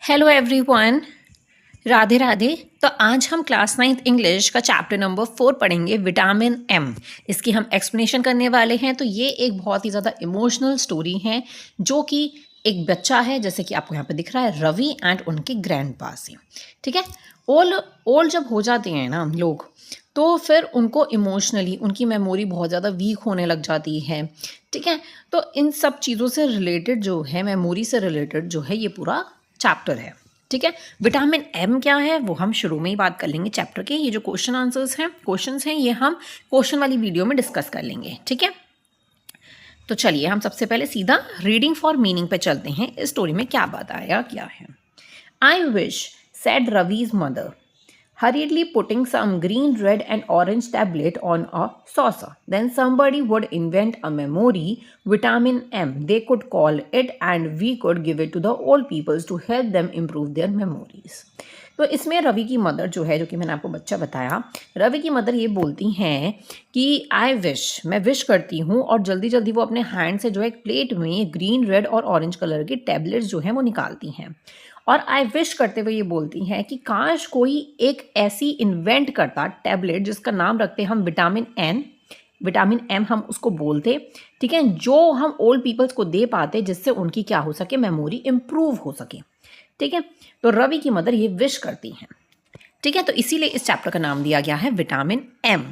Hello everyone, Radhe Radhe. तो आज हम क्लास 9th इंग्लिश का चैप्टर नंबर 4 पढ़ेंगे, विटामिन एम। इसकी हम एक्सप्लेनेशन करने वाले हैं। तो ये एक बहुत ही ज़्यादा इमोशनल स्टोरी है, जो कि एक बच्चा है, जैसे कि आपको यहाँ पे दिख रहा है, रवि एंड उनके ग्रैंडपा से। ठीक है। ओल्ड जब हो जाते हैं ना लोग, तो फिर उनको इमोशनली उनकी मेमोरी बहुत ज़्यादा वीक होने लग जाती है। ठीक है। तो इन सब चीज़ों से रिलेटेड जो है, मेमोरी से रिलेटेड जो है, ये पूरा चैप्टर है। ठीक है। विटामिन एम क्या है वो हम शुरू में ही बात कर लेंगे चैप्टर के। ये जो क्वेश्चंस हैं ये हम क्वेश्चन वाली वीडियो में डिस्कस कर लेंगे। ठीक है। तो चलिए हम सबसे पहले सीधा रीडिंग फॉर मीनिंग पे चलते हैं। इस स्टोरी में क्या बताया क्या है। I wish, said Ravi's mother, hurriedly putting some green, red, and orange tablet on a saucer. Then somebody would invent a memory, vitamin M, they could call it, and we could give it to the old peoples to help them improve their memories. तो इसमें रवि की mother जो है, जो कि मैंने आपको बच्चा बताया, रवि की मदर ये बोलती हैं कि आई विश, मैं विश करती हूँ, और जल्दी जल्दी वो अपने हैंड से जो है एक प्लेट में ग्रीन, रेड और ऑरेंज कलर के टैबलेट्स जो हैं वो निकालती हैं। और आई विश करते हुए ये बोलती हैं कि काश कोई एक ऐसी इन्वेंट करता टैबलेट, जिसका नाम रखते हम विटामिन एम हम उसको बोलते। ठीक है। जो हम ओल्ड पीपल्स को दे पाते, जिससे उनकी क्या हो सके, मेमोरी इम्प्रूव हो सके। ठीक है। तो रवि की मदर ये विश करती हैं। ठीक है। तो इसीलिए इस चैप्टर का नाम दिया गया है vitamin M.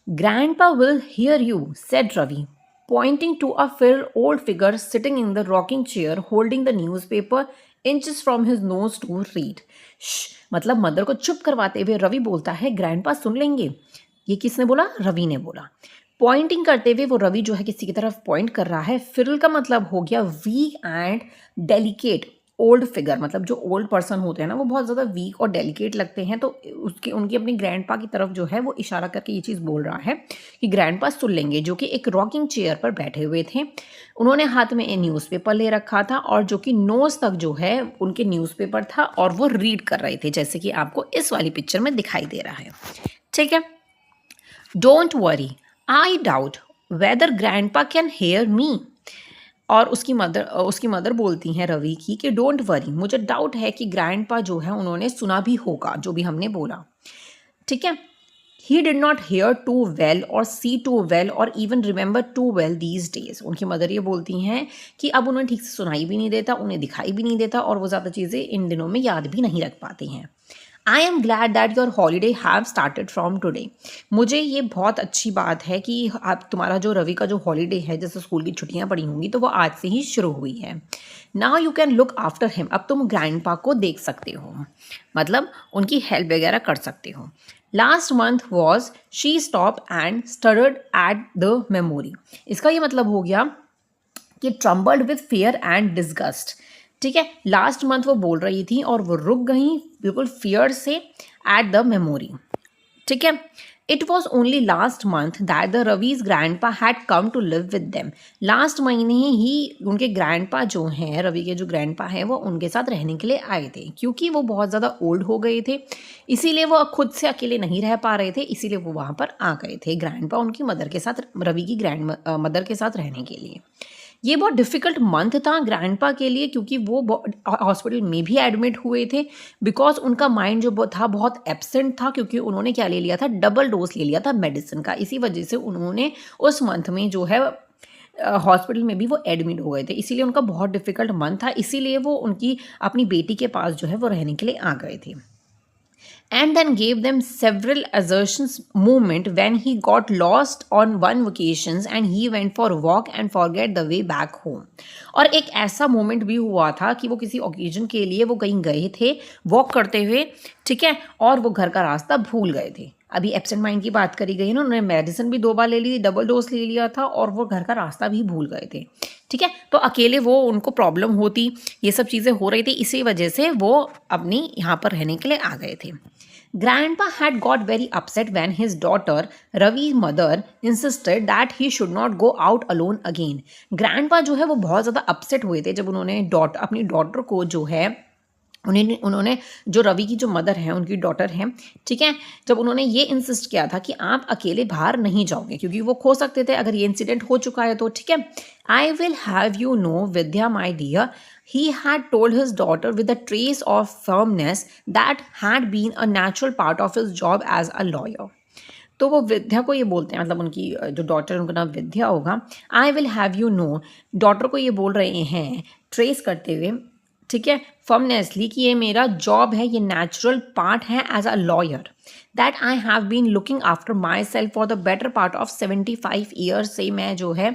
Grandpa will hear you, said Ravi, pointing to a frail old figure sitting in the rocking chair holding the newspaper inches from his nose to read. मतलब मदर को चुप करवाते हुए रवि बोलता है, ग्रैंडपा सुन लेंगे। ये किसने बोला? रवि ने बोला। पॉइंटिंग करते हुए वो रवि जो है किसी की तरफ पॉइंट कर रहा है। फिरल का मतलब हो गया weak and delicate. Old figure मतलब जो ओल्ड पर्सन होते हैं ना, वो बहुत ज़्यादा वीक और डेलिकेट लगते हैं। तो उनकी अपनी ग्रैंडपा की तरफ जो है वो इशारा करके ये चीज़ बोल रहा है कि ग्रैंडपा सुन लेंगे, जो कि एक रॉकिंग चेयर पर बैठे हुए थे। उन्होंने हाथ में न्यूज़पेपर ले रखा था, और जो कि नोज तक जो है उनके न्यूज़पेपर था, और वो रीड कर रहे थे, जैसे कि आपको इस वाली पिक्चर में दिखाई दे रहा है। ठीक है। Don't worry, I doubt weather grandpa can hear me. और उसकी मदर बोलती हैं रवि की कि डोंट वरी, मुझे डाउट है कि ग्रैंडपा जो है उन्होंने सुना भी होगा जो भी हमने बोला। ठीक है। He did not hear too well or see too well or even remember too well these days. उनकी मदर ये बोलती हैं कि अब उन्हें ठीक से सुनाई भी नहीं देता, उन्हें दिखाई भी नहीं देता, और वो ज़्यादा चीज़ें इन दिनों में याद भी नहीं रख पाते हैं। I am glad that your holiday have started from today. मुझे ये बहुत अच्छी बात है कि आप तुम्हारा जो रवि का जो हॉलीडे है, जैसे स्कूल की छुट्टियां पड़ी होंगी, तो वो आज से ही शुरू हुई है। Now you can look after him, अब तुम ग्रैंडपा को देख सकते हो, मतलब उनकी हेल्प वगैरह कर सकते हो। Last month was, she stop and stuttered at the memory. इसका ये मतलब हो गया कि trembled with fear and disgust. ठीक है। लास्ट मंथ वो बोल रही थी और वो रुक गई बिल्कुल फियर से एट द मेमोरी। ठीक है। It was only last month that the Ravi's grandpa had come to live with them. Last महीने ही उनके ग्रैंडपा जो हैं, रवि के जो ग्रैंडपा हैं, वो उनके साथ रहने के लिए आए थे, क्योंकि वो बहुत ज़्यादा ओल्ड हो गए थे, इसीलिए वो खुद से अकेले नहीं रह पा रहे थे, इसीलिए वो वहाँ पर आ गए थे ग्रैंडपा उनकी मदर के साथ, रवि की मदर के साथ रहने के लिए। ये बहुत डिफ़िकल्ट मंथ था ग्रैंडपा के लिए, क्योंकि वो हॉस्पिटल में भी एडमिट हुए थे, बिकॉज उनका माइंड जो था बहुत एब्सेंट था, क्योंकि उन्होंने क्या ले लिया था, डबल डोज ले लिया था मेडिसिन का। इसी वजह से उन्होंने उस मंथ में जो है हॉस्पिटल में भी वो एडमिट हो गए थे, इसीलिए उनका बहुत डिफ़िकल्ट मंथ था, इसीलिए वो उनकी अपनी बेटी के पास जो है वो रहने के लिए आ गए थे। And then gave them several assertions moment when he got lost on one vacations and he went for a walk and forget the way back home. और एक ऐसा मोमेंट भी हुआ था कि वो किसी ओकेजन के लिए वो कहीं गए थे वॉक करते हुए। ठीक है। और वो घर का रास्ता भूल गए थे। अभी एब्सेंट माइंड की बात करी गई ना, उन्होंने मेडिसिन भी 2 बार ले ली थी, डबल डोज ले लिया था, और वो घर का रास्ता भी भूल गए थे। ठीक है। तो अकेले वो उनको प्रॉब्लम होती, ये सब चीज़ें हो रही थी, इसी वजह से वो अपनी यहाँ पर रहने के लिए आ गए थे। Grandpa had got very upset when his daughter, Ravi's mother, insisted that he should not go out alone again. Grandpa जो है वो बहुत ज़्यादा अपसेट हुए थे जब उन्होंने अपनी डॉटर को जो है, उन्होंने जो रवि की जो मदर है, उनकी डॉटर है, ठीक है, जब उन्होंने ये इंसिस्ट किया था कि आप अकेले बाहर नहीं जाओगे, क्योंकि वो खो सकते थे अगर ये इंसिडेंट हो चुका है तो। ठीक है। I will have you know Vidya my dear, He had told his daughter with a trace of firmness that had been a natural part of his job as a lawyer. तो वो विद्या को ये बोलते हैं, मतलब उनकी जो डॉटर उनका नाम विद्या होगा, आई will have you no, daughter को ये बोल रहे हैं ट्रेस करते हुए, ठीक है, फर्मनेसली, कि ये मेरा जॉब है, ये नेचुरल पार्ट है as a lawyer, that I have been looking after myself for the better part of 75 years, से मैं जो है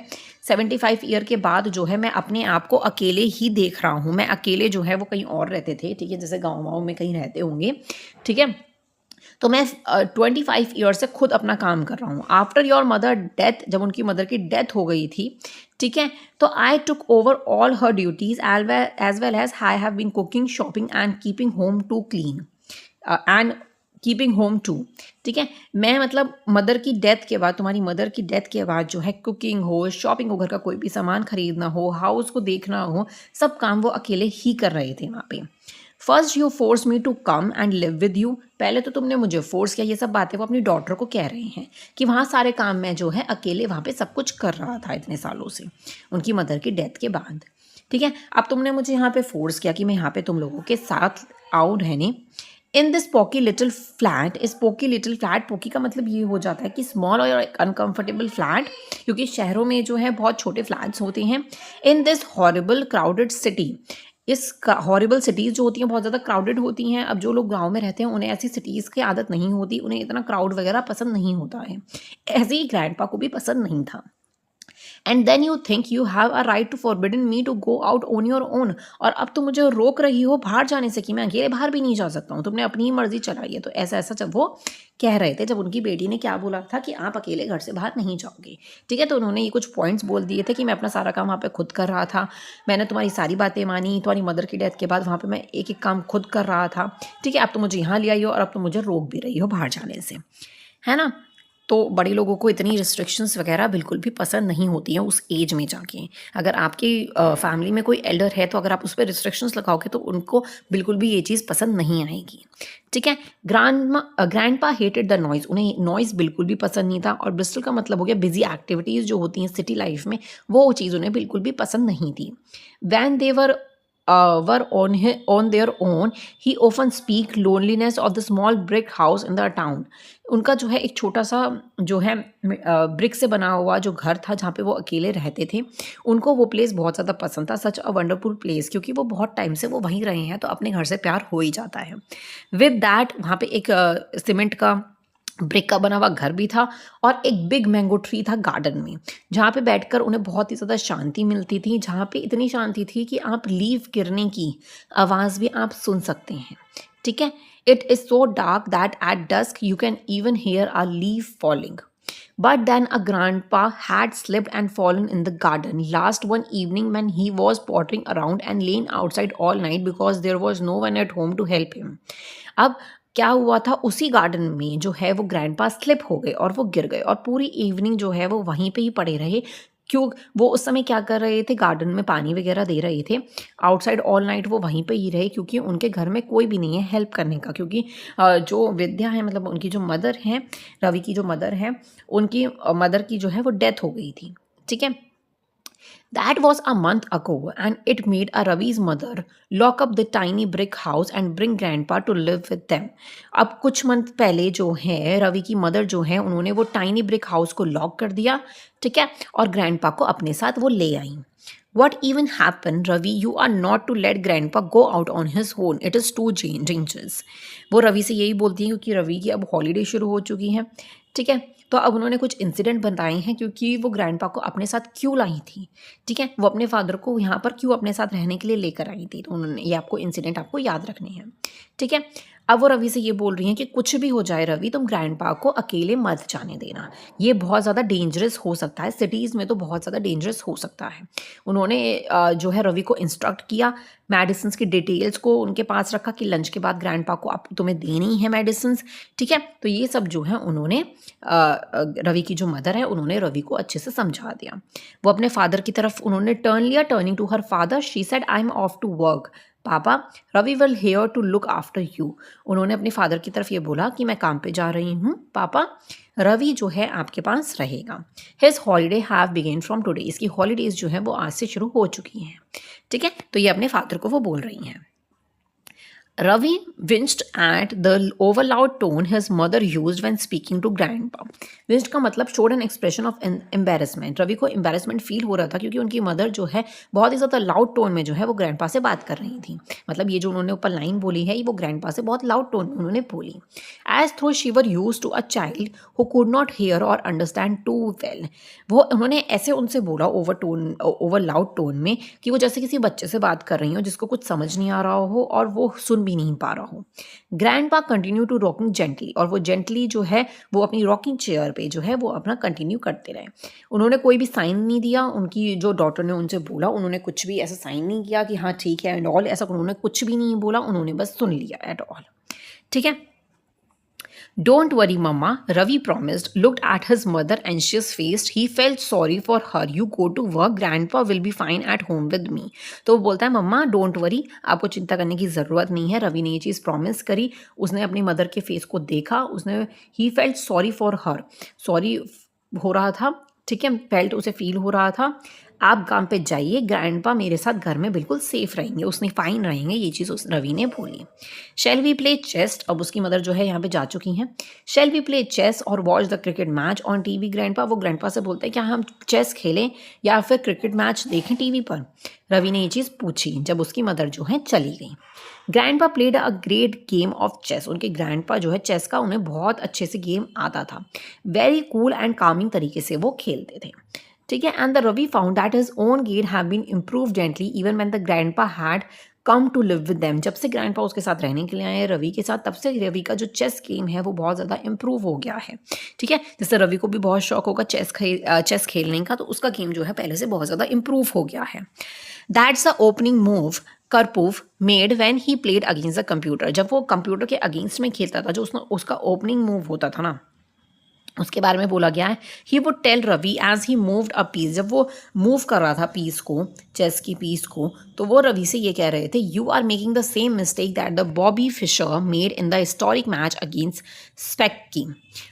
75 ईयर के बाद जो है मैं अपने आप को अकेले ही देख रहा हूँ। मैं अकेले जो है वो कहीं और रहते थे, ठीक है, जैसे गाँव वाँव में कहीं रहते होंगे, ठीक है, तो मैं 25 ईयर से खुद अपना काम कर रहा हूँ। आफ्टर योर मदर डेथ, जब उनकी मदर की डेथ हो गई थी, ठीक है, तो I took over all her duties as well as I have been cooking, shopping and keeping home to clean and keeping home too, ठीक है, मैं मतलब मदर की डेथ के बाद, तुम्हारी मदर की डेथ के बाद जो है कुकिंग हो, शॉपिंग हो, घर का कोई भी सामान खरीदना हो, हाउस को देखना हो, सब काम वो अकेले ही कर रहे थे वहाँ पे। First you force me to come and live with you, पहले तो तुमने मुझे फोर्स किया, ये सब बातें वो अपनी डॉटर को कह रहे हैं कि वहाँ सारे काम मैं जो है अकेले वहाँ पे सब कुछ कर रहा था इतने सालों से, उनकी मदर की डेथ के बाद, ठीक है, अब तुमने मुझे यहाँ पे फोर्स किया कि मैं यहाँ पे तुम लोगों के साथ आऊँ रहने। In this poke little flat, इस पोकी लिटिल फ्लैट, पोकी का मतलब ये हो जाता है कि स्मॉल और अनकम्फर्टेबल फ्लैट, क्योंकि शहरों में जो है बहुत छोटे फ्लैट्स होते हैं। In this horrible crowded city, इस हॉरिबल सिटीज़ जो होती हैं बहुत ज़्यादा क्राउडेड होती हैं। अब जो लोग गांव में रहते हैं उन्हें ऐसी सिटीज़ की आदत नहीं होती, उन्हें इतना क्राउड वगैरह पसंद नहीं होता है, ऐसे ही ग्रैंडपा को भी पसंद नहीं था। And then you think you have a right to forbidden me to go out on your own, और अब तुम मुझे रोक रही हो बाहर जाने से कि मैं अकेले बाहर भी नहीं जा सकता हूँ, तुमने अपनी ही मर्जी चलाई है। तो ऐसा ऐसा जब वो कह रहे थे, जब उनकी बेटी ने क्या बोला था कि आप अकेले घर से बाहर नहीं जाओगे, ठीक है, तो उन्होंने ये कुछ पॉइंट्स बोल दिए थे कि मैं अपना सारा काम वहाँ पे खुद कर रहा था, मैंने तुम्हारी सारी बातें मानी, तुम्हारी मदर की डेथ के बाद वहाँ पे मैं एक एक काम खुद कर रहा था, ठीक है, अब तो मुझे यहाँ ले आई हो और अब तो मुझे रोक भी रही हो बाहर जाने से, है ना। तो बड़े लोगों को इतनी रिस्ट्रिक्शंस वगैरह बिल्कुल भी पसंद नहीं होती हैं उस एज में जाके। अगर आपकी फैमिली में कोई एल्डर है तो अगर आप उस पर रिस्ट्रिक्शंस लगाओगे तो उनको बिल्कुल भी ये चीज़ पसंद नहीं आएगी, ठीक है। ग्रैंडपा हेटेड द नॉइज़, उन्हें नॉइज़ बिल्कुल भी पसंद नहीं था। और ब्रिस्टल का मतलब हो गया बिजी एक्टिविटीज़ जो होती हैं सिटी लाइफ में, वो चीज़ उन्हें बिल्कुल भी पसंद नहीं थी। When they were on their own, he often speak loneliness of the small brick house in the town. उनका जो है एक छोटा सा जो है ब्रिक से बना हुआ जो घर था जहाँ पे वो अकेले रहते थे, उनको वो प्लेस बहुत ज़्यादा पसंद था, सच अ वंडरफुल प्लेस, क्योंकि वो बहुत टाइम से वो वहीं रहे हैं तो अपने घर से प्यार हो ही जाता है। विद दैट वहाँ पे एक सीमेंट का ब्रिक का बना हुआ घर भी था और एक बिग मैंगो ट्री था गार्डन में, जहाँ पे बैठकर उन्हें बहुत ही ज़्यादा शांति मिलती थी, जहाँ पे इतनी शांति थी कि आप लीफ गिरने की आवाज़ भी आप सुन सकते हैं, ठीक है। It is so dark that at dusk you can even hear a leaf falling. But then a grandpa had slipped and fallen in the garden last one evening when he was pottering around and laying outside all night because there was no one at home to help him. अब क्या हुआ था, उसी garden में जो है वो grandpa slip हो गए और वो गिर गए और पूरी इवनिंग जो है वो वहीं पे ही पड़े रहे। क्यों, वो उस समय क्या कर रहे थे, गार्डन में पानी वगैरह दे रहे थे, आउटसाइड ऑल नाइट वो वहीं पे ही रहे क्योंकि उनके घर में कोई भी नहीं है हेल्प करने का, क्योंकि जो विद्या है मतलब उनकी जो मदर हैं, रवि की जो मदर है, उनकी मदर की जो है वो डेथ हो गई थी, ठीक है। That was a month ago, and it made a Ravi's mother lock up the tiny brick house and bring grandpa to live with them. अब कुछ मंथ पहले जो है रवि की मदर जो है उन्होंने वो टाइनी ब्रिक हाउस को लॉक कर दिया, ठीक है, और ग्रैंडपा को अपने साथ वो ले आई। What even happened, Ravi? You are not to let grandpa go out on his own. It is too dangerous. वो रवि से यही बोलती है क्योंकि रवि की अब हॉलीडे शुरू हो चुकी है, ठीक है। तो अब उन्होंने कुछ इंसिडेंट बताए हैं क्योंकि वो ग्रैंडपा को अपने साथ क्यों लाई थी, ठीक है, वो अपने फादर को यहाँ पर क्यों अपने साथ रहने के लिए लेकर आई थी, तो उन्होंने ये आपको इंसिडेंट आपको याद रखने हैं, ठीक है। अब वो रवि से ये बोल रही हैं कि कुछ भी हो जाए रवि, तुम ग्रैंडपा को अकेले मत जाने देना, ये बहुत ज़्यादा डेंजरस हो सकता है, सिटीज़ में तो बहुत ज़्यादा डेंजरस हो सकता है। उन्होंने जो है रवि को इंस्ट्रक्ट किया, मेडिसिन की डिटेल्स को उनके पास रखा कि लंच के बाद ग्रैंडपा को आप तुम्हें देनी है मेडिसिन, ठीक है। तो ये सब जो है उन्होंने रवि की जो मदर है उन्होंने रवि को अच्छे से समझा दिया। वो अपने फादर की तरफ उन्होंने टर्न लिया, turning to her father she said I am off to work, papa, Ravi will here to look after you. उन्होंने अपने फादर की तरफ ये बोला कि मैं काम पे जा रही हूँ पापा, रवि जो है आपके पास रहेगा। His holiday have begun from today, इसकी हॉलीडेज जो है वो आज से शुरू हो चुकी हैं। ठीक है, तो ये अपने फादर को वो बोल रही हैं। Ravi winced at the overloud tone his mother used when speaking to grandpa. Winced का मतलब showed an expression of embarrassment. Ravi को embarrassment फील हो रहा था क्योंकि उनकी मदर जो है बहुत ही ज़्यादा लाउड टोन में जो है वो ग्रैंडपा से बात कर रही थी। मतलब ये जो उन्होंने ऊपर लाइन बोली है ये वो ग्रैंडपा से बहुत लाउड टोन में उन्होंने बोली। As throw she were used to a child who could not hear or understand too well. वो उन्होंने ऐसे उनसे बोला ओवर लाउड टोन में कि वो जैसे किसी बच्चे से बात कर रही हो जिसको कुछ समझ नहीं आ रहा हो और वो सुन भी नहीं पा रहा हो। Grandpa continue to rocking gently, और वो जेंटली जो है वो अपनी रॉकिंग चेयर पे जो है वो अपना कंटिन्यू करते रहे। उन्होंने कोई भी साइन नहीं दिया, उनकी जो डॉटर ने उनसे बोला उन्होंने कुछ भी ऐसा साइन नहीं किया कि हाँ ठीक है एंड ऑल, ऐसा उन्होंने कुछ भी नहीं बोला, उन्होंने बस सुन लिया एट ऑल। ठीक है। Don't worry, Mama, Ravi promised, looked at his mother anxious faced. He felt sorry for her. You go to work, Grandpa will be fine at home with me. तो वो बोलता है मम्मा डोंट वरी, आपको चिंता करने की ज़रूरत नहीं है। रवि ने ये चीज़ प्रॉमिस करी, उसने अपनी मदर के फेस को देखा, उसने he felt sorry for her, sorry हो रहा था। ठीक है, फेल्ट उसे फील हो रहा था। आप काम पे जाइए, ग्रैंडपा मेरे साथ घर में बिल्कुल सेफ रहेंगे, उसने फाइन रहेंगे, ये चीज़ उस रवि ने बोली। शेल वी प्ले चेस, अब उसकी मदर जो है यहाँ पे जा चुकी हैं। शेल वी प्ले चेस और watch the cricket match on TV grandpa, वो ग्रैंडपा से बोलते हैं क्या हम चेस खेलें या फिर क्रिकेट मैच देखें टीवी पर। रवि ने ये चीज़ पूछी जब उसकी मदर जो है चली गई। Grandpa played a great game of chess, उनके ग्रैंडपा जो है चेस का उन्हें बहुत अच्छे से गेम आता था। वेरी कूल एंड कामिंग तरीके से वो खेलते थे। ठीक है, and the Ravi found that his own gait have been improve gently even when the grandpa had come to live with them. जब से ग्रैंडपा उसके साथ रहने के लिए आए हैं रवि के साथ, तब से रवि का जो चेस गेम है वो बहुत ज़्यादा इम्प्रूव हो गया है। ठीक है, जैसे रवि को भी बहुत शौक होगा चेस खेलने का, तो उसका गेम जो है पहले से बहुत ज़्यादा इम्प्रूव हो गया है। That's the opening move Karpov made when he played against the computer, जब वो कंप्यूटर के अगेंस्ट में खेलता था, जो उसका ओपनिंग मूव होता था ना, उसके बारे में बोला गया है। He would tell Ravi as he moved a piece, जब वो मूव कर रहा था पीस को, चेस की पीस को, तो वो रवि से ये कह रहे थे you are making the same mistake that the Bobby Fischer made in the historic match against Spassky.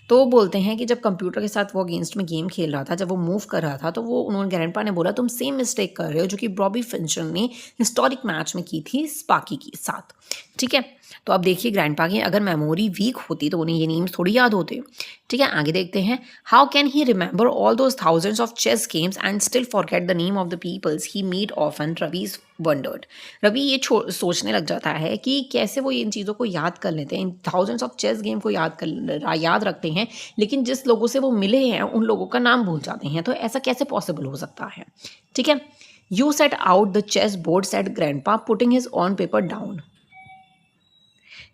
तो वो बोलते हैं कि जब कंप्यूटर के साथ वो अगेंस्ट में गेम खेल रहा था, जब वो मूव कर रहा था, तो वो उन्होंने ग्रैंडपा ने बोला तुम सेम मिस्टेक कर रहे हो जो कि बॉबी फिशर ने हिस्टोरिक मैच में की थी स्पार्की के साथ। ठीक है, तो अब देखिए ग्रैंडपा की अगर मेमोरी वीक होती तो उन्हें ये नेम्स थोड़ी याद होते। ठीक है, आगे देखते हैं। How can he remember all those thousands of chess games and still forget the name of the peoples he meet often, Ravi's wondered. Ravi ये सोचने लग जाता है कि कैसे वो इन चीज़ों को याद कर लेते हैं, इन थाउजेंड्स ऑफ चेस गेम को याद रखते हैं, लेकिन जिस लोगों से वो मिले हैं उन लोगों का नाम भूल जाते हैं। तो ऐसा कैसे पॉसिबल हो सकता है। ठीक है, you set out the chess board set grandpa putting his on paper down.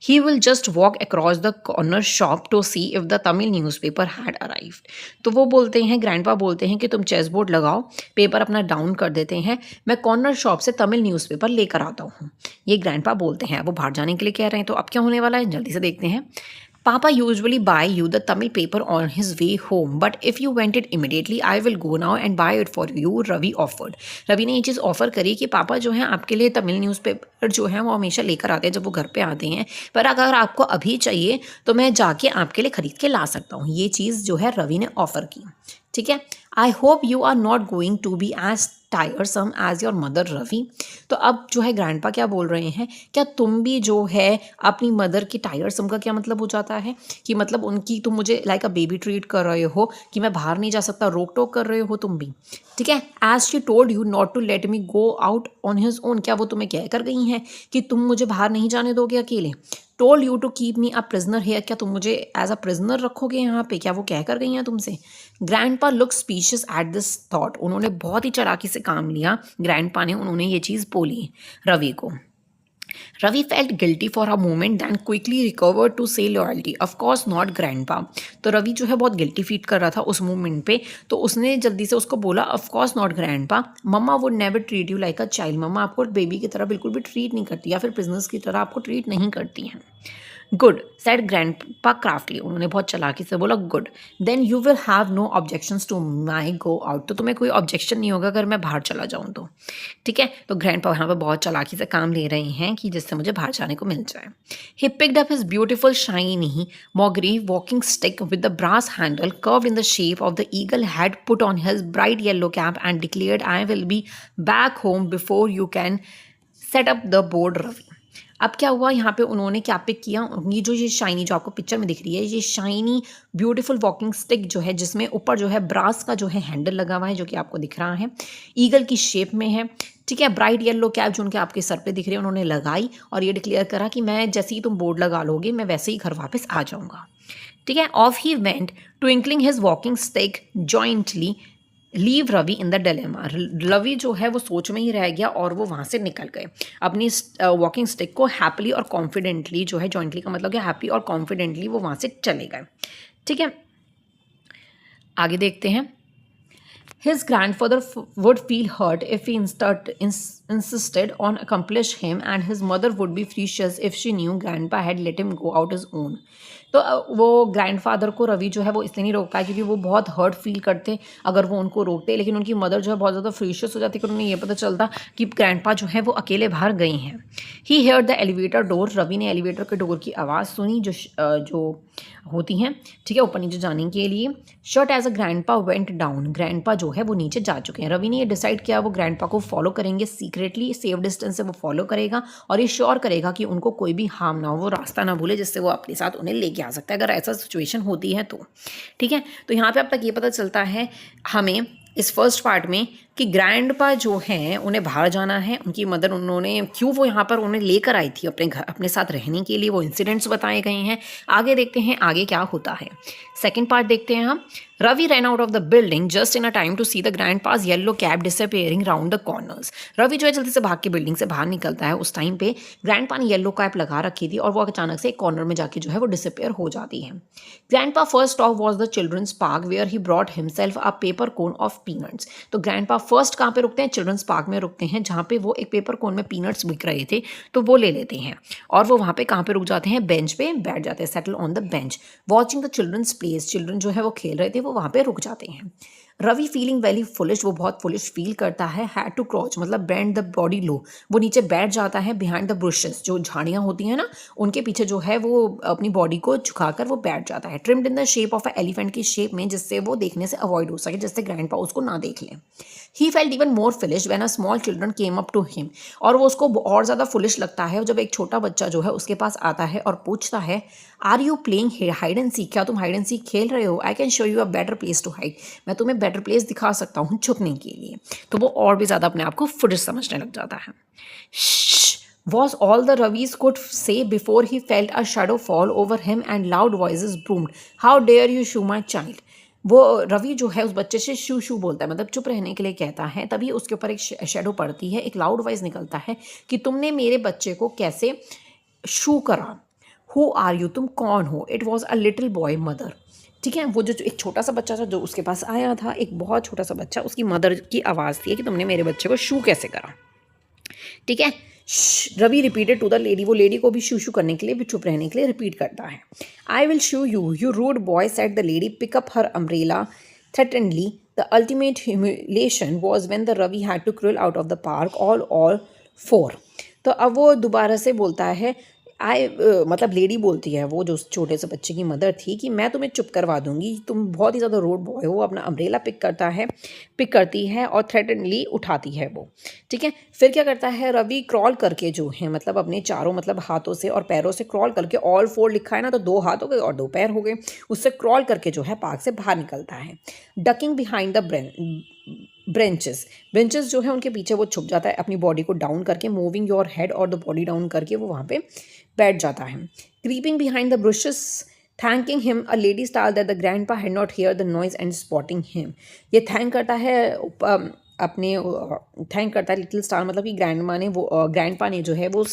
He will just walk across the corner shop to see if the Tamil newspaper had arrived. तो वो बोलते हैं, ग्रैंडपा बोलते हैं कि तुम चेस बोर्ड लगाओ, paper अपना डाउन कर देते हैं, मैं कॉर्नर शॉप से तमिल न्यूज़पेपर लेकर आता हूँ। ये ग्रैंडपा बोलते हैं। वो बाहर जाने के लिए कह रहे हैं, तो अब क्या होने वाला है जल्दी से देखते हैं। Papa usually buy you the Tamil paper on his way home, but if you want it immediately, I will go now and buy it for you, Ravi offered. Ravi ने ये चीज़ ऑफर करी कि पापा जो है आपके लिए तमिल न्यूज़पेपर जो है वो हमेशा लेकर आते हैं जब वो घर पे आते हैं, पर अगर आपको अभी चाहिए तो मैं जाके आपके लिए ख़रीद के ला सकता हूँ। ये चीज़ जो है रवि ने ऑफ़र की। ठीक है, I hope you are not going to be as tiresome as your mother Ravi. तो अब जो है ग्रैंडपा क्या बोल रहे हैं, क्या तुम भी जो है अपनी मदर की टायरसम का क्या मतलब हो जाता है कि मतलब उनकी तुम मुझे लाइक अ बेबी ट्रीट कर रहे हो कि मैं बाहर नहीं जा सकता, रोक टोक कर रहे हो तुम भी। ठीक है, as she told you not to let me go out on his own, क्या वो तुम्हें कह कर गई हैं कि तुम मुझे बाहर नहीं जाने दोगे अकेले। Told you to keep me a prisoner here, क्या तुम मुझे एज अ प्रिजनर रखोगे यहाँ पे, क्या वो कह कर गई हैं तुमसे। Grandpa look species at this thought, उन्होंने बहुत ही चालाकी से काम लिया ग्रैंडपा ने, उन्होंने ये चीज़ बोली रवि को। Ravi felt guilty for a moment then quickly recover to say loyalty, of course not grandpa. तो रवि जो है बहुत गिल्टी फील कर रहा था उस मोमेंट पे, तो उसने जल्दी से उसको बोला of course not grandpa, mama would never treat you like a child, mama आपको बेबी की तरह बिल्कुल भी ट्रीट नहीं करती या फिर बिजनेस की तरह आपको ट्रीट नहीं करती हैं। गुड सेड ग्रैंडपा क्राफ्टली, उन्होंने बहुत चालाकी से बोला good, then you will have no objections to my go out, तो तुम्हें कोई ऑब्जेक्शन नहीं होगा अगर मैं बाहर चला जाऊँ तो, ठीक है। तो ग्रैंडपा यहाँ पर बहुत चालाकी से काम ले रहे हैं कि जिससे मुझे बाहर जाने को मिल जाए। He picked up his beautiful shiny mahogany walking stick with the brass handle curved in the shape of the eagle had put on his bright yellow cap and declared I will be back home before you can set up the board Ravi. अब क्या हुआ, यहाँ पे उन्होंने क्या pick किया, ये shiny जो आपको पिक्चर में दिख रही है, ये शाइनी ब्यूटीफुल वॉकिंग स्टिक जो है, जिसमें ऊपर जो है ब्रास का जो है हैंडल लगा हुआ है, जो कि आपको दिख रहा है, ईगल की शेप में है, ठीक है। ब्राइट येलो कैप जो उनके आपके सर पे दिख रही है उन्होंने लगाई और ये डिक्लेयर करा कि मैं जैसे ही तुम बोर्ड लगा लोगे मैं वैसे ही घर वापस आ जाऊँगा, ठीक है। Off he went twinkling his walking stick jointly leave Ravi in the dilemma. Ravi जो है वो सोच में ही रह गया और वो वहाँ से निकल गए। अपनी वॉकिंग स्टिक को हैप्पीली और कॉन्फिडेंटली, जो है जॉइंटली का मतलब कि हैप्पी और कॉन्फिडेंटली वो वहाँ से चले गए, ठीक है। आगे देखते हैं। His grandfather would feel hurt if he insisted on accomplish him, and his mother would be furious if she knew grandpa had let him go out his own. तो वो ग्रैंडफादर को रवि जो है वो इसलिए नहीं रोक पाया क्योंकि वो बहुत हर्ट फील करते अगर वो उनको रोकते, लेकिन उनकी मदर जो है बहुत ज़्यादा फ्यूरियस हो जाती कि उन्हें ये पता चलता कि ग्रैंडपा जो है वो अकेले बाहर गई हैं। He heard the elevator door, Ravi ने एलिवेटर के डोर की आवाज़ सुनी जो होती हैं, ठीक है, ऊपर नीचे जाने के लिए। Shirt as a grandpa went down, grandpa जो है वो नीचे जा चुके हैं। रवि ने ये डिसाइड किया वो ग्रैंडपा को फॉलो करेंगे सीक्रेटली, सेफ डिस्टेंस से वो फॉलो करेगा और ये श्योर करेगा कि उनको कोई भी हार्म ना हो, वो रास्ता ना भूले जिससे वो अपने साथ उन्हें लेके आ सकता है अगर ऐसा सिचुएशन होती है तो, ठीक है। तो यहाँ पे अब तक ये पता चलता है हमें इस फर्स्ट पार्ट में कि ग्रैंडपा जो हैं उन्हें बाहर जाना है, उनकी मदर उन्होंने क्यों वो यहाँ पर उन्हें लेकर आई थी अपने घर अपने साथ रहने के लिए, वो इंसिडेंट्स बताए गए हैं। आगे देखते हैं आगे क्या होता है। सेकेंड पार्ट देखते हैं हम। Ravi ran out of the building just in a time to see the grandpa's yellow cab disappearing round the corners. Ravi जो है जल्दी से भाग के बिल्डिंग से बाहर निकलता है। उस टाइम पे ग्रैंडपा ने येलो कैप लगा रखी थी और वो अचानक से एक कॉर्नर में जाके जो है वो डिसअपेयर हो जाती है। Grandpa first stop was the children's park where he brought himself a paper cone of peanuts. तो ग्रैंडपा फर्स्ट कहाँ पे रुकते हैं, चिल्ड्रंस पार्क में रुकते हैं जहाँ पे वो एक पेपर कोन में पीनट्स बिक रहे थे तो वो ले लेते हैं और वो वहाँ पे कहाँ पे रुक जाते हैं, बेंच पे बैठ जाते हैं, settle on the bench watching the children's place. Children जो है वो खेल रहे थे वो वहाँ पे रुक जाते हैं। रवि फीलिंग वेरी फुलिश, वो बहुत फुलिश फील करता है। हैड टू क्रॉच मतलब बेंड द बॉडी लो, वो नीचे बैठ जाता है बिहाइंड द ब्रुशेस, जो झाड़ियाँ होती हैं ना उनके पीछे जो है वो अपनी बॉडी को झुकाकर वो बैठ जाता है। Trimmed in the shape of a elephant की शेप में, जिससे वो देखने से अवॉइड हो सके, जिससे ग्रैंडपा उसको ना देख लें। He felt even more foolish when a small children came up to him, और वो उसको और ज़्यादा फुलिश लगता है जब एक छोटा बच्चा जो है उसके पास आता है और पूछता है are you playing hide and seek, क्या तुम हाइड एंड सीक खेल रहे हो, I can show you a better place to hide, मैं तुम्हें बेटर प्लेस दिखा सकता हूँ छुपने के लिए। तो वो और भी ज़्यादा अपने आप को फुलिश समझने लग जाता है। Was all the Ravis could say before he felt a shadow fall over him and loud voices boomed, how dare you shoo my child। वो रवि जो है उस बच्चे से शू शू बोलता है, मतलब चुप रहने के लिए कहता है, तभी उसके ऊपर एक शेडो पड़ती है, एक लाउड वॉइस निकलता है कि तुमने मेरे बच्चे को कैसे शू करा, हु आर यू, तुम कौन हो। It was a little boy mother, ठीक है, वो जो एक छोटा सा बच्चा था जो उसके पास आया था, एक बहुत छोटा सा बच्चा, उसकी मदर की आवाज़ थी कि तुमने मेरे बच्चे को शू कैसे करा, ठीक है। Ravi repeated to the lady, वो लेडी को भी शू शू करने के लिए भी चुप रहने के लिए रिपीट करता है। I will sue you, you rude boy said the lady, pick up her umbrella threateningly. The ultimate humiliation was when the Ravi had to crawl out of the park all four. तो अब वो दोबारा से बोलता है मतलब लेडी बोलती है, वो जो छोटे से बच्चे की मदर थी, कि मैं तुम्हें चुप करवा दूंगी, तुम बहुत ही ज़्यादा रोड बॉय हो। अपना अम्ब्रेला पिक करती है और थ्रेटनली उठाती है वो, ठीक है। फिर क्या करता है रवि, क्रॉल करके जो है मतलब अपने चारों मतलब हाथों से और पैरों से क्रॉल करके, ऑल फोर लिखा है ना, तो 2 हाथ हो गए और 2 पैर हो गए, उससे क्रॉल करके जो है पार्क से बाहर निकलता है। डकिंग बिहाइंड द ब्रेंचेस जो है उनके पीछे वो छुप जाता है अपनी बॉडी को डाउन करके, मूविंग योर हेड और द बॉडी डाउन करके वो वहाँ पे बैठ जाता है। Creeping behind the bushes thanking him, a lady star that the grandpa had not hear the noise and spotting him. ये थैंक करता है लिटिल स्टार, मतलब कि ग्रैंडपा ने जो है वो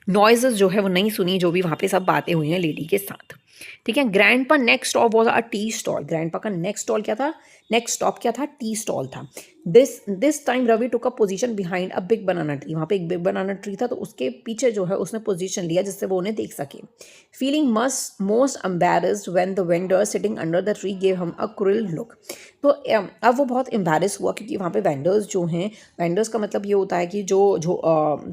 नॉइजेस जो है वो नहीं सुनी, जो भी वहाँ पे सब बातें हुई हैं लेडी के साथ। ठीक है। Grandpa next stop was a tea stall. Grandpa का नेक्स्ट स्टॉल क्या था, नेक्स्ट स्टॉप क्या था, टी स्टॉल था। This time Ravi took a position behind a big banana tree. वहाँ पे एक बिग बनाना ट्री था, तो उसके पीछे जो है उसने पोजीशन लिया जिससे वो उन्हें देख सके। Feeling most embarrassed when the vendor sitting under the tree gave him a cruel look. तो अब वो बहुत एम्बेरस हुआ क्योंकि वहाँ पे वेंडर्स जो हैं, वेंडर्स का मतलब ये होता है कि जो जो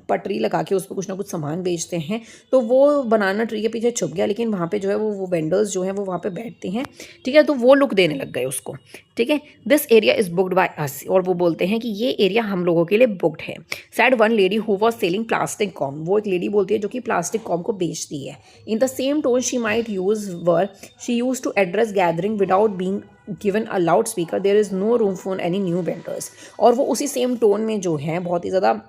पटरी लगा के उस पर कुछ ना कुछ सामान बेचते हैं, तो वो बनाना ट्री के पीछे छुप गया। लेकिन वहाँ पे जो है वो वेंडर्स जो हैं वो वहाँ पे बैठते हैं, ठीक है, तो वो लुक देने लग गए उसको। ठीक है। This area is booked by us. और वो बोलते हैं कि ये एरिया हम लोगों के लिए बुक्ड है। Sad one lady who was selling plastic com. वो एक लेडी बोलती है जो कि प्लास्टिक कॉम को बेचती है। In the same tone she might use were she use to address gathering without being given a loud speaker, there is no room for any new vendors. और वो उसी सेम टोन में जो है बहुत ही ज़्यादा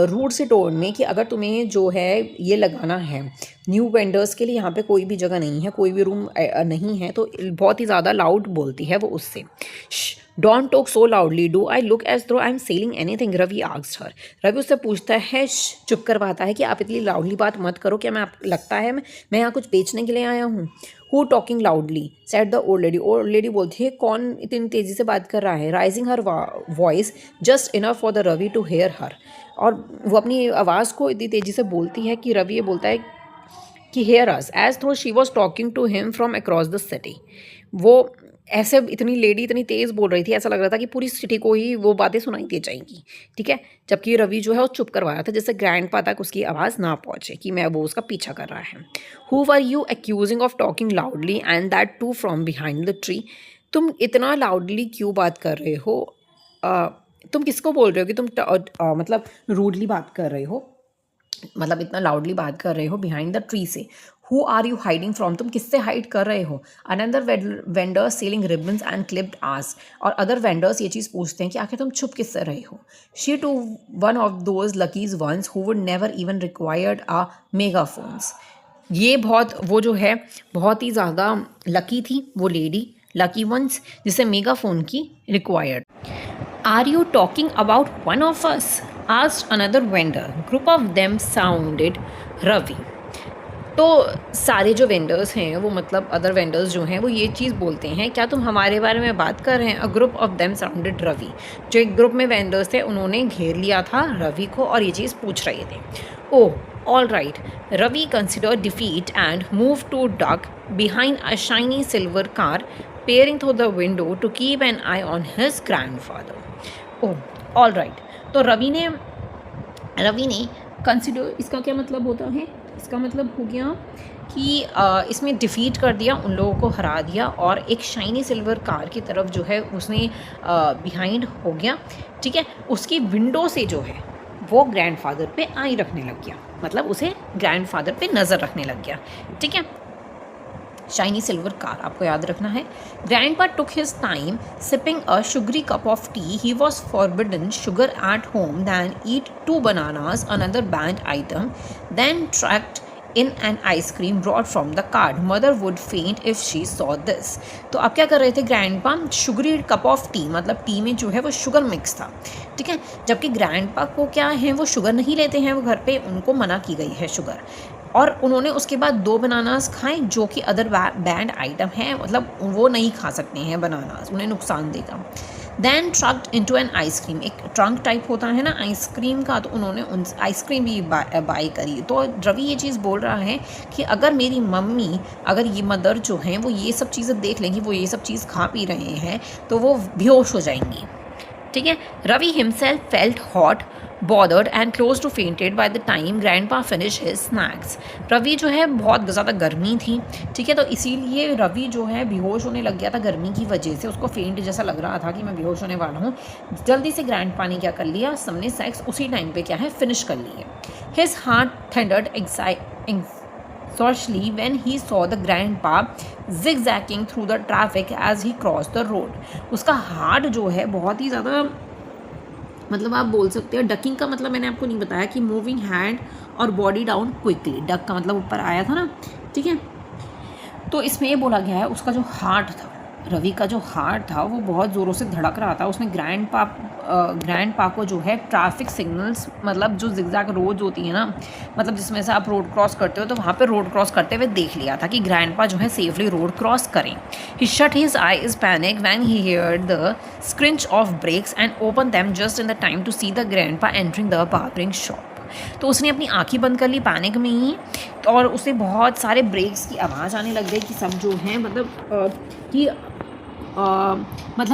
रूड से टोन में कि अगर तुम्हें जो है ये लगाना है न्यू वेंडर्स के लिए, यहाँ पे कोई भी जगह नहीं है, कोई भी रूम नहीं है, तो बहुत ही ज़्यादा लाउड बोलती है वो उससे। Don't talk so loudly, do I look as through I am selling anything, Ravi asked her. Ravi उससे पूछता है, चुप करवाता है कि आप इतनी लाउडली बात मत करो, क्या मैं आप लगता है मैं यहाँ कुछ बेचने के लिए आया हूँ। Who talking loudly said the old lady. Old lady बोलती है कौन इतनी तेज़ी से बात कर रहा है, rising her voice just enough for the Ravi to hear her. और वो अपनी आवाज़ को इतनी तेज़ी से बोलती है कि रवि ये बोलता है कि hear us as throw she was talking to him from across the city. वो ऐसे इतनी लेडी इतनी तेज़ बोल रही थी, ऐसा लग रहा था कि पूरी सिटी को ही वो बातें सुनाई दे जाएंगी। ठीक है। जबकि रवि जो है वो चुप करवा रहा था जिससे ग्रैंडपा तक उसकी आवाज़ ना पहुँचे कि मैं वो उसका पीछा कर रहा है। Who were you accusing of talking loudly and that too from behind the tree. तुम इतना लाउडली क्यों बात कर रहे हो, तुम किसको बोल रहे हो कि तुम मतलब रूडली बात कर रहे हो, मतलब इतना लाउडली बात कर रहे हो बिहाइंड द ट्री से। Who are you hiding from, तुम किससे हाइड कर रहे हो। Another vendors selling ribbons and clipped ask. और अदर वेंडर्स ये चीज़ पूछते हैं कि आखिर तुम छुप किससे रहे हो। She too one of those luckies ones who would never even required a megaphones. ये वो जो है बहुत ही ज़्यादा लकी थी वो लेडी, लकी वंस, जिसे मेगाफोन की required. Are you talking about one of us asked another vendor. Group of them sounded Ravi. तो सारे जो वेंडर्स हैं वो मतलब अदर वेंडर्स जो हैं वो ये चीज़ बोलते हैं, क्या तुम हमारे बारे में बात कर रहे हैं। A group of them sounded Ravi. जो एक ग्रुप में वेंडर्स थे उन्होंने घेर लिया था रवि को और ये चीज़ पूछ रहे थे। Oh all right, Ravi consider defeat and move to duck behind a shiny silver car peering through the window to keep an eye on his grandfather. Oh all right, तो रवि ने कंसिडर, इसका क्या मतलब होता है, इसका मतलब हो गया कि इसमें डिफ़ीट कर दिया, उन लोगों को हरा दिया और एक शाइनी सिल्वर कार की तरफ जो है उसने बिहाइंड हो गया। ठीक है। उसकी विंडो से जो है वो ग्रैंडफादर पे आई रखने लग गया, मतलब उसे ग्रैंडफादर पे नज़र रखने लग गया। ठीक है। शाइनी सिल्वर कार आपको याद रखना है। Grandpa took his time sipping a sugary cup of tea. He was forbidden sugar at home than eat 2 bananas, another banned item, then tracked in an ice cream brought from the cart. Mother would faint if she saw this. तो अब क्या कर रहे थे grandpa, sugary cup of T, मतलब T में जो है वो शुगर मिक्स था। ठीक है। जबकि ग्रैंडपा को क्या है, वो शुगर नहीं लेते हैं, वो घर पे उनको मना की गई है शुगर। और उन्होंने उसके बाद 2 बनानास खाए जो कि अदर बैंड आइटम है, मतलब वो नहीं खा सकते हैं बनानास, उन्हें नुकसान देगा। दैन ट्रक्ड इनटू एन आइसक्रीम, एक ट्रंक टाइप होता है ना आइसक्रीम का, तो उन्होंने उन आइसक्रीम भी बाई करी। तो रवि ये चीज़ बोल रहा है कि अगर मेरी मम्मी, अगर ये मदर जो हैं वो ये सब चीज़ें देख लेंगी, वो ये सब चीज़ खा पी रहे हैं, तो वो बेहोश हो जाएंगी। ठीक है। Ravi himself felt hot, bothered and close to fainted by the time grandpa finished his snacks. Ravi जो है बहुत ज़्यादा गर्मी थी। ठीक है। तो इसीलिए रवि जो है बेहोश होने लग गया था गर्मी की वजह से, उसको फेंट जैसा लग रहा था कि मैं बेहोश होने वाला हूँ। जल्दी से ग्रैंडपा ने क्या कर लिया, सबने सेक्स उसी टाइम पे क्या है फिनिश कर लिए। His heart thundered exhaustively when he saw the grandpa zigzagging through the traffic as he crossed the road. उसका हार्ट जो है बहुत ही ज़्यादा, मतलब आप बोल सकते हो डकिंग का मतलब मैंने आपको नहीं बताया कि मूविंग हैंड और बॉडी डाउन क्विकली, डक का मतलब ऊपर आया था ना। ठीक है। तो इसमें ये बोला गया है उसका जो हार्ट था, रवि का जो हार्ट था वो बहुत ज़ोरों से धड़क रहा था। उसने ग्रैंडपा को जो है ट्रैफिक सिग्नल्स, मतलब जो जिगजैग रोड्स होती है ना, मतलब जिसमें से आप रोड क्रॉस करते हो, तो वहाँ पे रोड क्रॉस करते हुए देख लिया था कि ग्रैंडपा जो है सेफली रोड क्रॉस करें। He shut his eyes panic when he heard the scrunch of brakes and open them just in the time to see the grandpa entering the barbering shop. तो उसने अपनी आंखें बंद कर ली panic में ही, और उसे बहुत सारे ब्रेक्स की आवाज़ आने लग गई कि सब जो हैं मतलब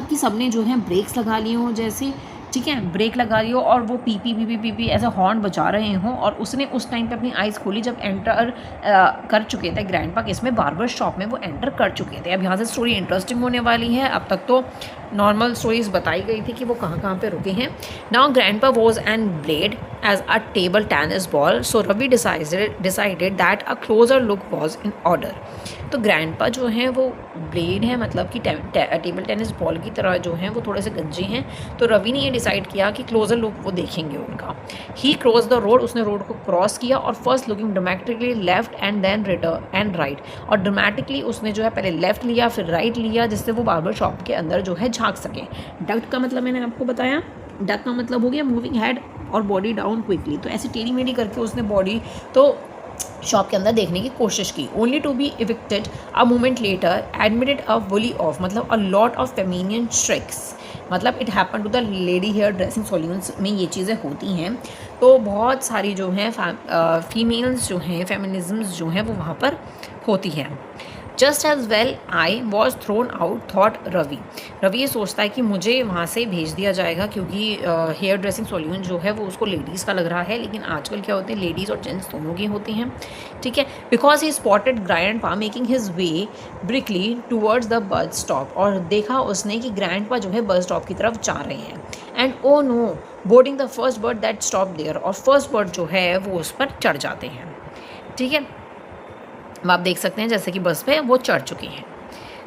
कि सबने जो है ब्रेक्स लगा लिए हों, जैसे ठीक है ब्रेक लगा रही हो और वो P P P P P P ऐसा हॉर्न बजा रहे हों। और उसने उस टाइम पे अपनी आइज़ खोली जब एंटर कर चुके थे ग्रैंडपा किसमें, बार्बर शॉप में वो एंटर कर चुके थे। अब यहाँ से स्टोरी इंटरेस्टिंग होने वाली है। अब तक तो नॉर्मल स्टोरीज बताई गई थी कि वो कहाँ कहाँ पे रुके हैं। Now grandpa was and bled as a table tennis ball, so Ravi decided that a closer look was in order. तो ग्रैंडपा जो है वो ब्लेड है, मतलब कि टेबल टेनिस बॉल की तरह जो है वो थोड़े से गंजे हैं। तो रवि ने ये डिसाइड किया कि क्लोजर लुक वो देखेंगे उनका। ही क्रॉस द रोड, उसने रोड को क्रॉस किया और first looking dramatically left and then return and right, और ड्रामेटिकली उसने जो है पहले लेफ्ट लिया फिर राइट लिया, जिससे वो बार्बर शॉप के अंदर जो है झांक सके। डक्ट का मतलब मैंने आपको बताया, डक का मतलब हो गया मूविंग हेड और बॉडी डाउन क्विकली। तो ऐसे टेढ़ी मेढ़ी करके उसने बॉडी तो शॉप के अंदर देखने की कोशिश की। Only to be evicted a moment later admitted a woolly of, मतलब a lot of feminine tricks, मतलब it happen to the lady hair dressing salons में ये चीज़ें होती हैं। तो बहुत सारी जो हैं फीमेल्स जो हैं फेमिनिज्म्स जो हैं वो वहाँ पर होती हैं। Just as well I was thrown out thought Ravi. Ravi ये सोचता है कि मुझे वहाँ से भेज दिया जाएगा, क्योंकि हेयर ड्रेसिंग सॉल्यूशन जो है वो उसको लेडीज़ का लग रहा है, लेकिन आजकल क्या होते हैं लेडीज़ और जेंट्स दोनों के होते हैं, ठीक है। Because he spotted grandpa making his way briskly towards the bus stop, और देखा उसने कि ग्रैंडपा जो है बस स्टॉप की तरफ जा रहे हैं। And oh no boarding the first bird that stop there, और फर्स्ट बर्ड जो है वो उस पर चढ़ जाते हैं, ठीक है। अब आप देख सकते हैं जैसे कि बस पे वो चढ़ चुके हैं।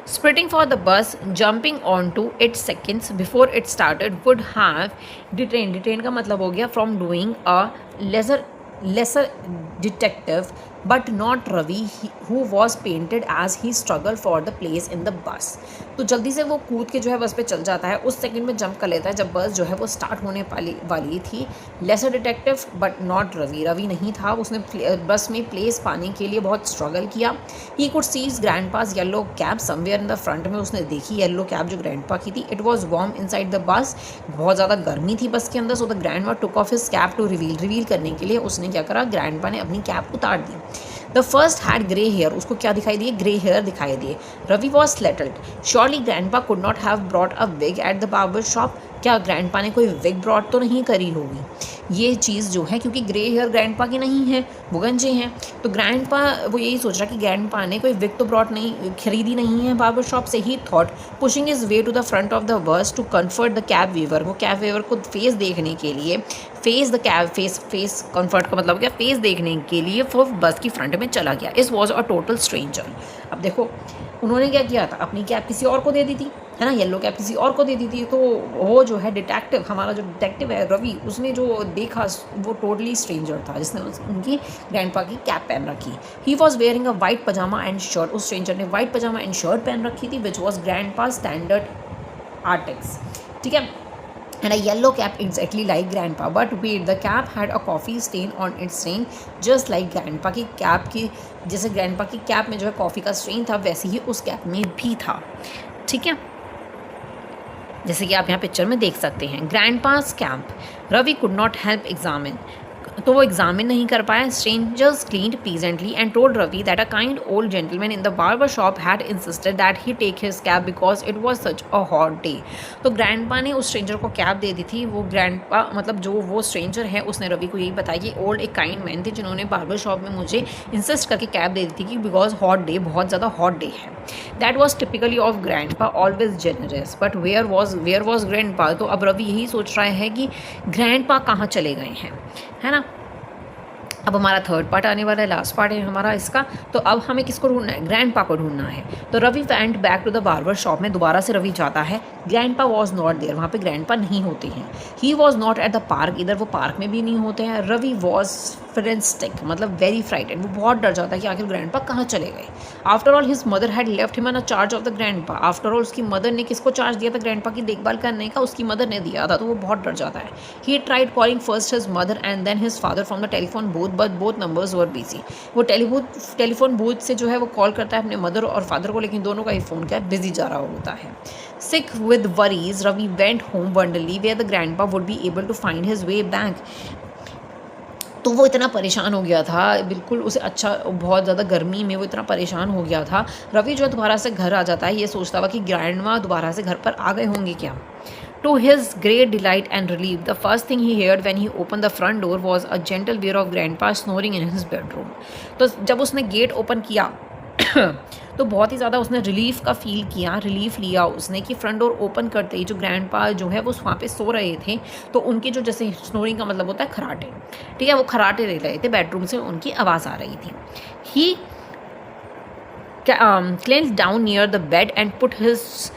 Sprinting for the bus, jumping on to it seconds before it started would have detain. Detain का मतलब हो गया from doing a lesser detective, but not Ravi, who was painted as he struggled for the place in the bus. तो जल्दी से वो कूद के जो है बस पे चल जाता है, उस सेकंड में जंप कर लेता है जब बस जो है वो स्टार्ट होने वाली थी। Lesser detective but not Ravi, Ravi नहीं था, उसने बस में प्लेस पाने के लिए बहुत स्ट्रगल किया। He could sees grandpa's yellow cab somewhere in the front में, उसने देखी येलो कैब जो ग्रैंडपा की थी। It was warm inside the bus, बहुत ज़्यादा गर्मी थी बस के अंदर। So the grandpa took off his cap to reveal करने के लिए उसने क्या करा, ग्रैंडपा ने अपनी कैप उतार दी। The first had grey hair, उसको क्या दिखाई दिए, ग्रे हेयर दिखाई दिए। Ravi was startled. Surely grandpa could not have brought a wig at the barber shop, क्या ग्रैंडपा ने कोई विग ब्रॉट तो नहीं करी होगी ये चीज़ जो है, क्योंकि ग्रे हेयर ग्रैंडपा की नहीं है, वो गंजे हैं। तो ग्रैंडपा वो यही सोच रहा कि ग्रैंडपा ने कोई विग तो ब्रॉट नहीं खरीदी नहीं है बार्बर शॉप से। He thought pushing is way to the front of the bus to comfort the cab weaver, वो कैब वीवर को फेस देखने के लिए, face the cab face comfort का मतलब क्या, फेस देखने के लिए वो बस की फ्रंट में चला गया। इस वॉज अ टोटल स्ट्रेंजर। अब देखो उन्होंने क्या किया था, अपनी कैब किसी और को दे दी थी, है ना, येलो कैब किसी और को दे दी थी। तो वो जो है डिटेक्टिव, हमारा जो डिटेक्टिव है रवि, उसने जो देखा वो टोटली स्ट्रेंजर था जिसने उनकी ग्रैंडपा की कैप पहन रखी। He was wearing a white pyjama and shirt, उस स्ट्रेंजर ने वाइट पजामा एंड शर्ट पहन रखी थी विच वॉज ग्रैंडपा स्टैंडर्ड आर्टिक्स, ठीक है। And a yellow cap exactly like grandpa, but wait, the cap had a coffee stain on its stain just like grandpa की cap की, जैसे ग्रैंडपा की कैप में जो है कॉफ़ी का स्ट्रेन था वैसे ही उस कैप में भी था, ठीक है, जैसे कि आप यहाँ पिक्चर में देख सकते हैं। Grandpa's camp, Ravi could not help examine, तो वो एग्जामिन नहीं कर पाया। Strangers cleaned pleasantly and told Ravi that a kind old gentleman in the barber shop had insisted that he take his cab because it was such a hot day. तो grandpa ने उस stranger को cab दे दी थी। वो grandpa मतलब जो वो stranger है उसने रवि को यही बताया कि ओल्ड एक काइंड मैन थे जिन्होंने बार्बर शॉप में मुझे इंसिस्ट करके कैब दे दी थी कि बिकॉज हॉट डे, बहुत ज़्यादा हॉट डे है। That was typically of grandpa, always generous, but where was grandpa. तो अब रवि यही सोच रहा है कि ग्रैंडपा कहाँ चले गए हैं, है ना। अब हमारा थर्ड पार्ट आने वाला है, लास्ट पार्ट है हमारा इसका। तो अब हमें किसको ढूंढना है, ग्रैंडपा को ढूंढना है। तो Ravi went back to the barber shop में दोबारा से रवि जाता है। ग्रैंडपा वॉज नॉट देयर, वहाँ पे ग्रैंडपा नहीं होते हैं। He was not at the park, इधर वो पार्क में भी नहीं होते हैं। रवि वॉज फ्रेंस्टिक, मतलब वेरी फ्राइटेड, वो बहुत डर जाता है कि आखिर ग्रैंडपा कहाँ चले गए। After all his mother had left him in charge of the grandpa, after all उसकी मदर ने किसको चार्ज दिया था ग्रैंडपा की देखभाल करने का, उसकी मदर ने दिया था, तो वो बहुत डर जाता है। He tried calling first his mother and then his father from the telephone booth but both numbers were busy. वो टेलीफोन बूथ से जो है वो कॉल करता है अपने मदर और फादर को, लेकिन दोनों का ही फ़ोन क्या बिजी जा रहा होता है। Sick with worries, Ravi went home wonderingly where the grandpa would be able to find his way back. तो वो इतना परेशान हो गया था, बिल्कुल उसे अच्छा, बहुत ज़्यादा गर्मी में वो इतना परेशान हो गया था। रवि जो है दोबारा से घर आ जाता है, ये सोचता हुआ कि ग्रैंडमा दोबारा से घर पर आ गए होंगे क्या। To his great delight and relief, the first thing he heard when he opened the front door was a gentle wail of grandpa snoring in his bedroom. तो जब उसने गेट ओपन किया तो बहुत ही ज़्यादा उसने रिलीफ लिया उसने कि फ्रंट डोर ओपन करते ही जो ग्रैंडपा जो है वो वहाँ पे सो रहे थे, तो उनके जो, जैसे स्नोरिंग का मतलब होता है खराटे, ठीक है, वो खराटे ले रहे थे, बेडरूम से उनकी आवाज़ आ रही थी। ही clenched down near the bed and put his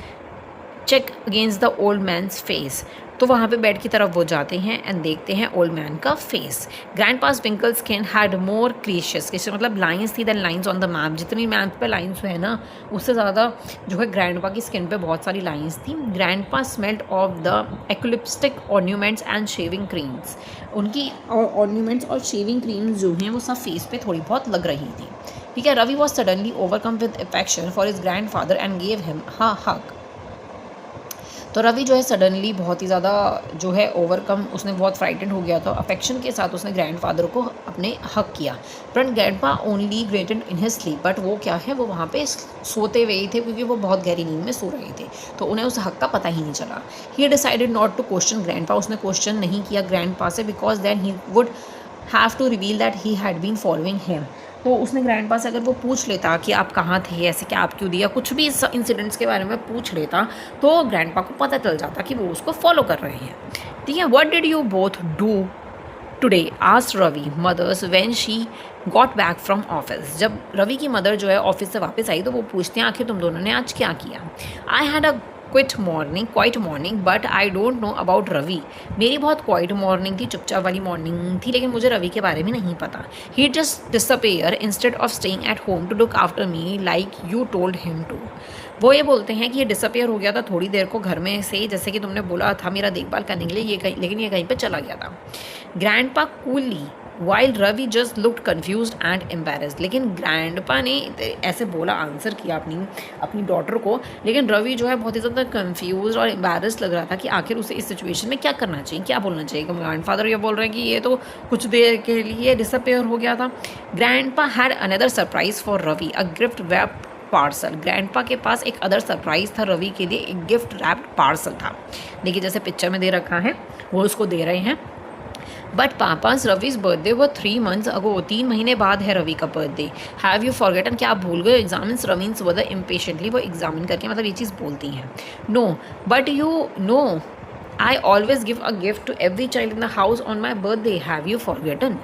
cheek against the old man's face. तो वहाँ पे बेड की तरफ वो जाते हैं एंड देखते हैं ओल्ड मैन का face. Grandpa's wrinkle skin had more creases, मतलब लाइंस थी than lines on the map. जितनी मैप पे लाइंस है ना, उससे ज़्यादा जो है ग्रैंडपा की स्किन पे बहुत सारी लाइंस थी। Grandpa smelled of the eucalyptus ointments and shaving creams. उनकी ऑर्न्यूमेंट्स और शेविंग क्रीम्स जो हैं वो सब फेस पे थोड़ी बहुत लग रही थी, ठीक है। Ravi was suddenly overcome with affection for his grand father and gave him hug. तो रवि जो है सडनली बहुत ही ज़्यादा जो है ओवरकम, उसने बहुत फ्राइटेंड हो गया था, अफेक्शन के साथ उसने ग्रैंडफादर को अपने हक किया। But grandpa only greeted in his sleep, but वो क्या है, वो वहाँ पे सोते हुए ही थे क्योंकि वो बहुत गहरी नींद में सो रहे थे, तो उन्हें उस हक का पता ही नहीं चला। He decided not to question grandpa, उसने क्वेश्चन नहीं किया ग्रैंडपा से, because then he would have to reveal that he had been following him. तो उसने ग्रैंडपा से अगर वो पूछ लेता कि आप कहाँ थे, ऐसे क्या आप क्यों दिया, कुछ भी इस इंसिडेंट्स के बारे में पूछ लेता, तो ग्रैंडपा को पता चल जाता कि वो उसको फॉलो कर रहे हैं, ठीक है। What did you both do today asked Ravi mother's when she got back from office. जब रवि की मदर जो है ऑफिस से वापस आई तो वो पूछते हैं आखिर तुम दोनों ने आज क्या किया। I had a quiet morning but I don't know about Ravi. मेरी बहुत क्वाइट मॉर्निंग थी, चुपचाप वाली मॉर्निंग थी, लेकिन मुझे रवि के बारे में नहीं पता। He just disappear instead of staying at home to look after me like you told him to. वो ये बोलते हैं कि ये डिसअपेयर हो गया था थोड़ी देर को घर में से, जैसे कि तुमने बोला था मेरा देखभाल करने के लिए, लेकिन ये कहीं पर चला गया था। Grandpa coolly while Ravi just looked confuse and embarrassed. लेकिन ग्रैंडपा ने ऐसे बोला, आंसर किया अपनी डॉटर को, लेकिन रवि जो है बहुत ही ज़्यादा कन्फ्यूज और एम्बेरस्ड लग रहा था कि आखिर उसे इस सिचुएशन में क्या करना चाहिए, क्या बोलना चाहिए। ग्रैंडफादर ये बोल रहे हैं कि ये तो कुछ देर के लिए डिसअपेयर हो गया था। Grandpa had another surprise for Ravi, a gift wrapped parcel. Grandpa के पास एक अदर सरप्राइज था रवि के लिए, एक गिफ्ट रैप्ड पार्सल था। देखिए जैसे पिक्चर में दे रखा है, वो उसको दे रहे हैं। बट पापाज रविज बर्थडे वो 3 months अगो, 3 महीने बाद है रवि का बर्थडे। हैव यू फॉरगेटन, क्या आप भूल गए। एग्जामिन्स रवीन्स वदर इम्पेशेंटली, वो एग्जामिन करके मतलब ये चीज़ बोलती हैं। No but you know I always give a gift to every child in the house on my birthday, have you forgotten.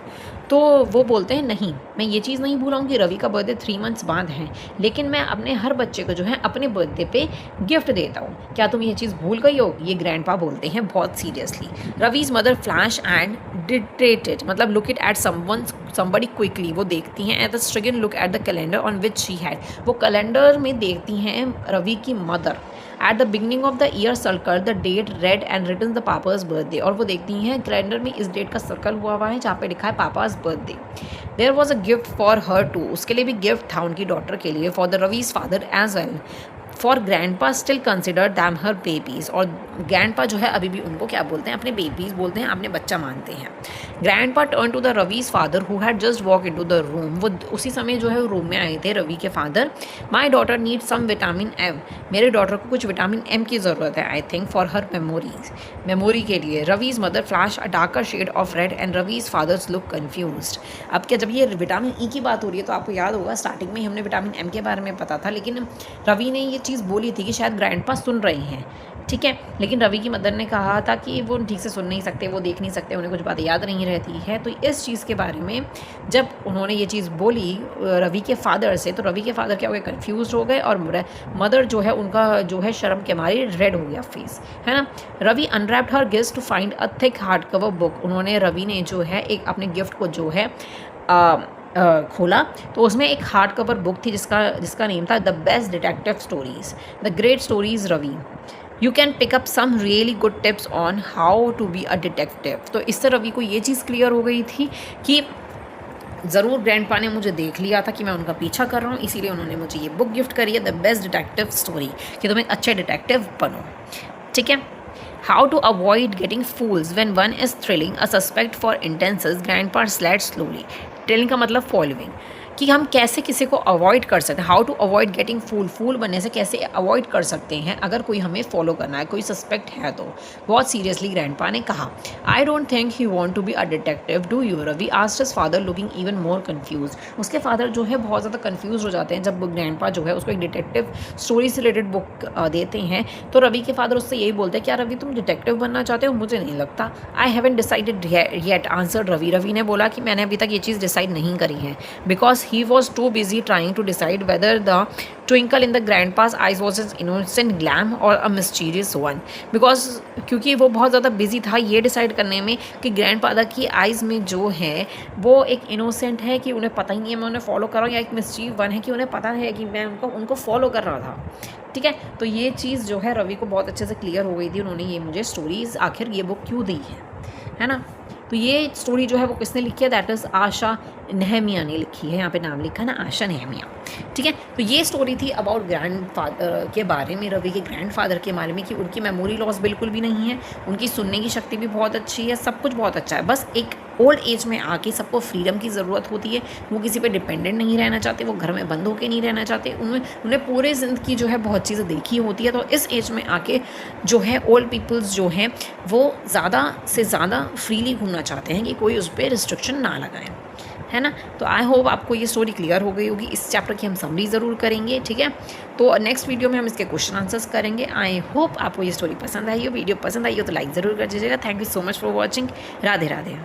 तो वो बोलते हैं नहीं, मैं ये चीज़ नहीं भूला हूँ कि रवि का बर्थडे 3 months बाद है, लेकिन मैं अपने हर बच्चे को जो है अपने बर्थडे पे गिफ्ट देता हूँ, क्या तुम ये चीज़ भूल गई हो। ये ग्रैंडपा बोलते हैं बहुत seriously. Ravi's mother flushed and hesitated, मतलब look it at somebody quickly, वो देखती हैं एट द स्ट्रिगन look at the calendar on which she had, वो कैलेंडर में देखती हैं रवि की mother. At the beginning of the year circle the date red and written the papa's birthday, और वो देखती हैं कैलेंडर में इस डेट का सर्कल हुआ है जहाँ पे लिखा है papa's birthday. There was a gift for her too, उसके लिए भी गिफ्ट था उनकी डॉटर के लिए। For the Ravi's father as well, for grandpa still consider them her babies, और ग्रैंडपा जो है अभी भी उनको क्या बोलते हैं, अपने बेबीज़ बोलते हैं, अपने बच्चा मानते हैं। Grandpa turn to the Ravi's father who had just walk into the room, वो उसी समय जो है रूम में आए थे रवि के father. My daughter need some vitamin M, मेरे डॉटर को कुछ विटामिन एम की ज़रूरत है, I think for her memory के लिए। Ravi's mother flash a darker shade of red and Ravi's father's look confused. अब क्या, जब ये विटामिन ई की बात हो रही है तो आपको याद होगा स्टार्टिंग में हमने विटामिन एम के बारे में पता था, लेकिन रवि ने ये चीज़ बोली थी कि शायद ग्रैंडपा सुन रहे हैं, ठीक है। लेकिन रवि की मदर ने कहा था कि वो ठीक से सुन नहीं सकते, वो देख नहीं सकते, उन्हें कुछ बातें याद नहीं रहती है। तो इस चीज़ के बारे में जब उन्होंने ये चीज़ बोली रवि के फादर से, तो रवि के फादर क्या हो गए, कन्फ्यूज हो गए, और मदर जो है उनका जो है शर्म के मारे रेड हो गया फेस, है ना। Ravi unwrapped her gift to find a thick hard cover book. उन्होंने रवि ने जो है एक अपने गिफ्ट को जो है खोला, तो उसमें एक हार्ड कवर बुक थी जिसका नेम था the best detective stories, the great stories Ravi. You can pick up some really good tips on how to be a detective. तो इससे रवि को ये चीज़ क्लियर हो गई थी कि ज़रूर ग्रैंडपा ने मुझे देख लिया था कि मैं उनका पीछा कर रहा हूँ, इसीलिए उन्होंने मुझे ये बुक गिफ्ट करी है, द बेस्ट डिटेक्टिव स्टोरी, कि तुम एक अच्छे डिटेक्टिव बनो। ठीक है। How to avoid getting fooled when one is trailing a suspect for instances, grandpa said slowly. Trailing का मतलब फॉलोइंग, कि हम कैसे किसी को अवॉइड कर सकते हैं। हाउ टू अवॉइड गेटिंग फूल बनने से कैसे अवॉइड कर सकते हैं अगर कोई हमें फॉलो करना है, कोई सस्पेक्ट है तो। बहुत सीरियसली ग्रैंडपा ने कहा। I don't think he want to be a detective do you, Ravi asked his father looking even more confuse. उसके फादर जो है बहुत ज़्यादा कन्फ्यूज हो जाते हैं जब ग्रैंडपा जो है उसको एक डिटेक्टिव स्टोरी से रिलेटेड बुक देते हैं। तो रवि के फादर उससे यही बोलते हैं, क्या रवि तुम डिटेक्टिव बनना चाहते हो? मुझे नहीं लगता। I haven't decided yet, answered Ravi. Ravi ने बोला कि मैंने अभी तक ये चीज़ डिसाइड नहीं करी है, because he was too busy trying to decide whether the twinkle in the grandpa's eyes was an innocent gleam और अ मिस्टीरियस वन। बिकॉज क्योंकि वो बहुत ज़्यादा बिजी था ये डिसाइड करने में कि ग्रैंडफादर की आइज़ में जो है वो एक इनोसेंट है कि उन्हें पता ही नहीं है मैं उन्हें फॉलो कर रहा हूँ, या एक मिस्चीव वन है कि उन्हें पता है कि मैं उनको फॉलो कर रहा था। ठीक है। तो ये चीज़ जो है रवि को बहुत अच्छे से क्लियर हो गई थी। उन्होंने ये मुझे स्टोरीज आखिर ये बुक क्यों दी है ना। तो ये स्टोरी जो है वो किसने लिखी है? दैट इज़ आशा नेहमिया ने लिखी है। यहाँ पे नाम लिखा है ना, आशा नेहमिया। ठीक है। तो ये स्टोरी थी अबाउट ग्रैंडफादर के बारे में, रवि के ग्रैंडफादर के बारे में, कि उनकी मेमोरी लॉस बिल्कुल भी नहीं है, उनकी सुनने की शक्ति भी बहुत अच्छी है, सब कुछ बहुत अच्छा है। बस एक ओल्ड एज में आके सबको फ्रीडम की ज़रूरत होती है। वो किसी पे डिपेंडेंट नहीं रहना चाहते, वो घर में बंद होकर नहीं रहना चाहते। उन्हें पूरे ज़िंदगी जो है बहुत चीज़ें देखी होती है। तो इस एज में आके जो है ओल्ड पीपल्स जो हैं वो ज़्यादा से ज़्यादा फ्रीली घूमना चाहते हैं कि कोई उस पर रिस्ट्रिक्शन ना लगाए, है ना। तो आई होप आपको ये स्टोरी क्लियर हो गई होगी। इस चैप्टर की हम समरी ज़रूर करेंगे। ठीक है। तो नेक्स्ट वीडियो में हम इसके क्वेश्चन आंसर्स करेंगे। आई होप आपको ये स्टोरी पसंद आई हो। वीडियो पसंद आई हो तो लाइक ज़रूर कर दीजिएगा। Thank you so much for watching. Radhe Radhe.